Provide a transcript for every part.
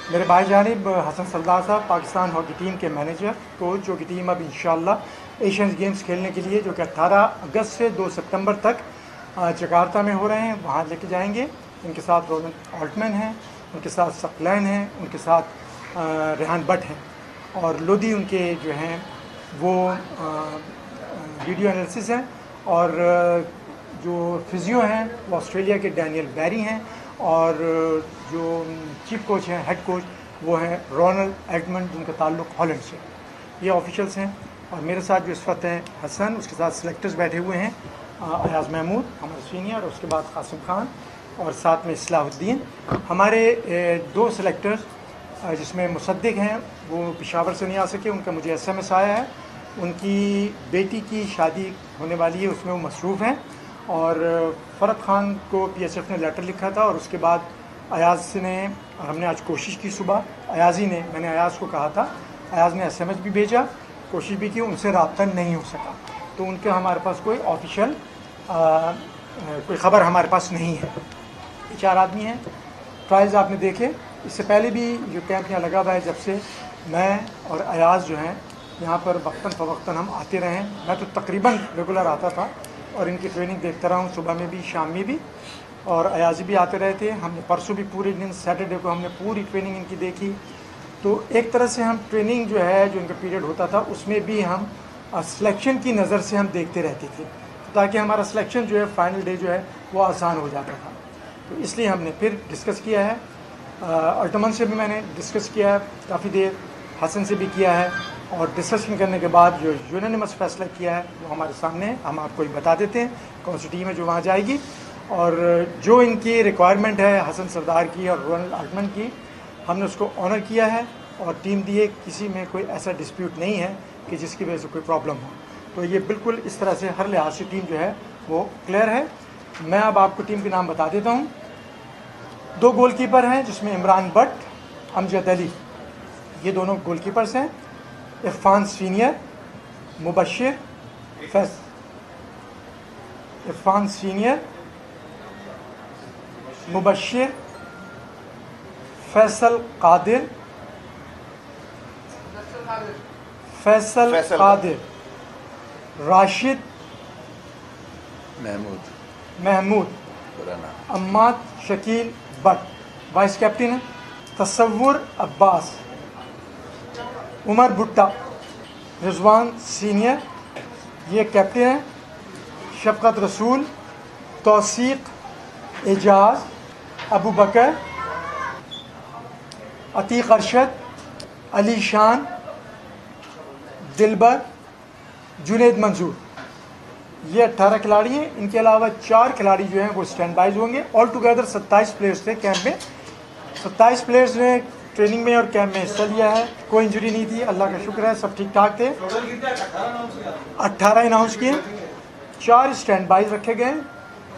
मेरे भाई जानिब हसन सरदार साहब पाकिस्तान हॉकी टीम के मैनेजर कोच, जो कि टीम अब इंशाल्लाह एशियन गेम्स खेलने के लिए जो कि 18 अगस्त से 2 सितंबर तक जकार्ता में हो रहे हैं, वहाँ लेके जाएंगे। इनके साथ रोलन ऑल्टमैन हैं, उनके साथ सकलैन हैं, उनके साथ रेहान बट हैं और लोधी उनके जो हैं वो वीडियो एनालिसिस हैं। और जो फिजियो हैं वो ऑस्ट्रेलिया के डैनियल बैरी हैं और जो चीफ कोच हैं, हेड कोच, वो हैं रोनाल्ड एडमंड, जिनका ताल्लुक़ हॉलैंड से। ये ऑफिशियल्स हैं। और मेरे साथ जो इस वक्त हैं हसन, उसके साथ सिलेक्टर्स बैठे हुए हैं, अयाज़ महमूद हमारे सीनियर, उसके बाद कासिम खान और साथ में इस्लाहुद्दीन। हमारे 2 सिलेक्टर्स जिसमें मुसद्दिक हैं वो पेशावर से नहीं आ सके, उनका मुझे SMS आया है। उनकी बेटी की शादी होने वाली है, उसमें वो मसरूफ़ हैं। और फ़रत ख़ान को PSF ने लेटर लिखा था और उसके बाद अयाज़ ने, हमने आज कोशिश की सुबह, अयाज़ी ने, मैंने अयाज़ को कहा था, अयाज़ ने SMS भी भेजा, कोशिश भी की, उनसे रब्ता नहीं हो सका। तो उनके हमारे पास कोई ऑफिशियल कोई ख़बर हमारे पास नहीं है। 4 आदमी हैं। ट्रायल्स आपने देखे, इससे पहले भी जो कैंप यहाँ लगा हुआ है, जब से मैं और अयाज़ जो हैं यहाँ पर वक्तन फ़वक्तन हम आते रहे हैं। मैं तो तकरीबन रेगुलर आता था और इनकी ट्रेनिंग देखता रहा हूँ, सुबह में भी, शाम में भी, और अयाज़ी भी आते रहे थे। हमने परसों भी पूरे दिन, सैटरडे को हमने पूरी ट्रेनिंग इनकी देखी। तो एक तरह से हम ट्रेनिंग जो है, जो इनका पीरियड होता था, उसमें भी हम सिलेक्शन की नज़र से हम देखते रहते थे, तो ताकि हमारा सिलेक्शन जो है फाइनल डे जो है वो आसान हो जाता था। तो इसलिए हमने फिर डिस्कस किया है, अल्टमन से भी मैंने डिस्कस किया है काफ़ी देर, हसन से भी किया है, और डिस्कशन करने के बाद जो यूनानिमस फैसला किया है वो हमारे सामने है। हम आपको ही बता देते हैं कौन सी टीम है जो वहाँ जाएगी। और जो इनकी रिक्वायरमेंट है हसन सरदार की और रोनाल्ड ऑल्टमैन की, हमने उसको ऑनर किया है और टीम दी है। किसी में कोई ऐसा डिस्प्यूट नहीं है कि जिसकी वजह से कोई प्रॉब्लम हो। तो ये बिल्कुल इस तरह से हर लिहाज से टीम जो है वो क्लियर है। मैं अब आपको टीम के नाम बता देता हूँ। 2 गोलकीपर हैं, जिसमें इमरान बट, अमजद अली, ये दोनों गोलकीपर्स हैं। Irfan senior, Mubashir Irfan senior, Mubashir, Faisal Qadir, Rashid Mahmood, Ammad Shakeel Butt, vice captain है। तसव्वुर अब्बास, उमर भुट्टा, रिजवान सीनियर, ये कैप्टन है। शफकत रसूल, तौसीक, एजाज, अबू बकर, अतीक अरशद, अली शान, दिलबर, जुनेद मंजूर, ये 18 खिलाड़ी हैं। इनके अलावा 4 खिलाड़ी जो हैं वो स्टैंड बाइज होंगे। ऑल टुगेदर 27 प्लेयर्स थे कैंप में। 27 प्लेयर्स ने ट्रेनिंग में और कैंप में हिस्सा लिया है। कोई इंजरी नहीं थी, अल्लाह का शुक्र है, सब ठीक ठाक थे। 18 अनाउंस किए, 4 स्टैंड बाइज रखे गए।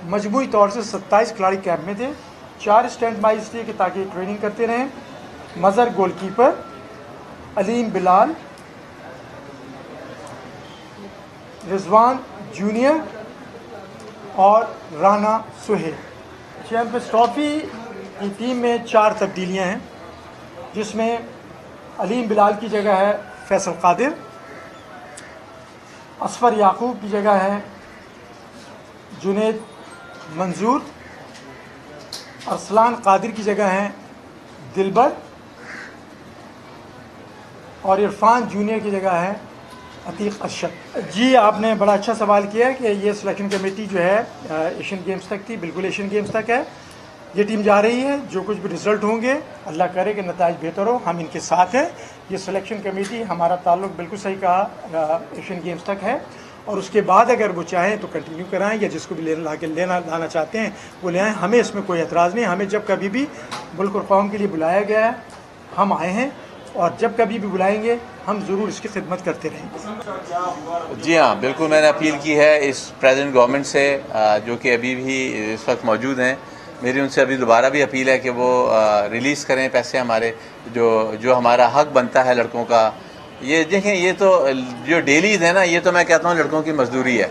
मजमूई तौर से 27 खिलाड़ी कैंप में थे। 4 स्टैंड बाइज थे कि ताकि ट्रेनिंग करते रहें। मज़हर गोलकीपर, अलीम बिलाल, रिजवान जूनियर और राना सुहेल। चैंपियंस ट्रॉफी की टीम में 4 तब्दीलियां हैं, जिसमें अलीम बिलाल की जगह है फैसल कादिर, असफर याकूब की जगह है जुनेद मंजूर, अरसलान कादिर की जगह है दिलबर, और इरफान जूनियर की जगह है अतीक अरशद। जी, आपने बड़ा अच्छा सवाल किया है कि ये सिलेक्शन कमेटी जो है एशियन गेम्स तक थी, बिल्कुल एशियन गेम्स तक है। ये टीम जा रही है, जो कुछ भी रिज़ल्ट होंगे, अल्लाह करे कि नताइज बेहतर हो, हम इनके साथ हैं। ये सिलेक्शन कमेटी, हमारा ताल्लुक़ बिल्कुल सही कहा, एशियन गेम्स तक है। और उसके बाद अगर वो चाहें तो कंटिन्यू कराएं, या जिसको भी लाना चाहते हैं वो ले आएँ। हमें इसमें कोई एतराज़ नहीं। हमें जब कभी भी मुल्क और कौम के लिए बुलाया गया है, हम आए हैं, और जब कभी भी बुलाएंगे हम ज़रूर इसकी खिदमत करते रहेंगे। जी हाँ, बिल्कुल, मैंने अपील की है इस प्रेजेंट गवर्नमेंट से, जो कि अभी भी इस वक्त मौजूद हैं। मेरी उनसे अभी दोबारा भी अपील है कि वो रिलीज़ करें पैसे हमारे, जो हमारा हक बनता है लड़कों का। ये देखें, ये तो जो डेलीज़ है ना, ये तो मैं कहता हूँ लड़कों की मजदूरी है,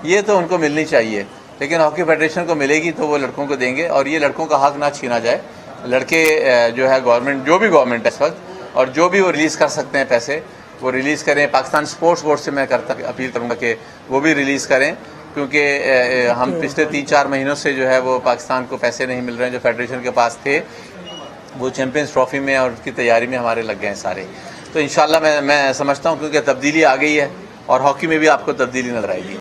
ये तो उनको मिलनी चाहिए। लेकिन हॉकी फेडरेशन को मिलेगी तो वो लड़कों को देंगे, और ये लड़कों का हक ना छीना जाए। लड़के जो है गवर्नमेंट, जो भी गवर्नमेंट है इस वक्त, और जो भी वो रिलीज़ कर सकते हैं पैसे वो रिलीज़ करें। पाकिस्तान स्पोर्ट्स बोर्ड से मैं अपील करूँगा कि वो भी रिलीज़ करें, क्योंकि हम पिछले 3-4 महीनों से जो है वो पाकिस्तान को पैसे नहीं मिल रहे हैं जो फेडरेशन के पास थे, वो चैंपियंस ट्रॉफी में और उसकी तैयारी में हमारे लग गए हैं सारे। तो इंशाल्लाह मैं समझता हूँ क्योंकि तब्दीली आ गई है और हॉकी में भी आपको तब्दीली नजर आएगी।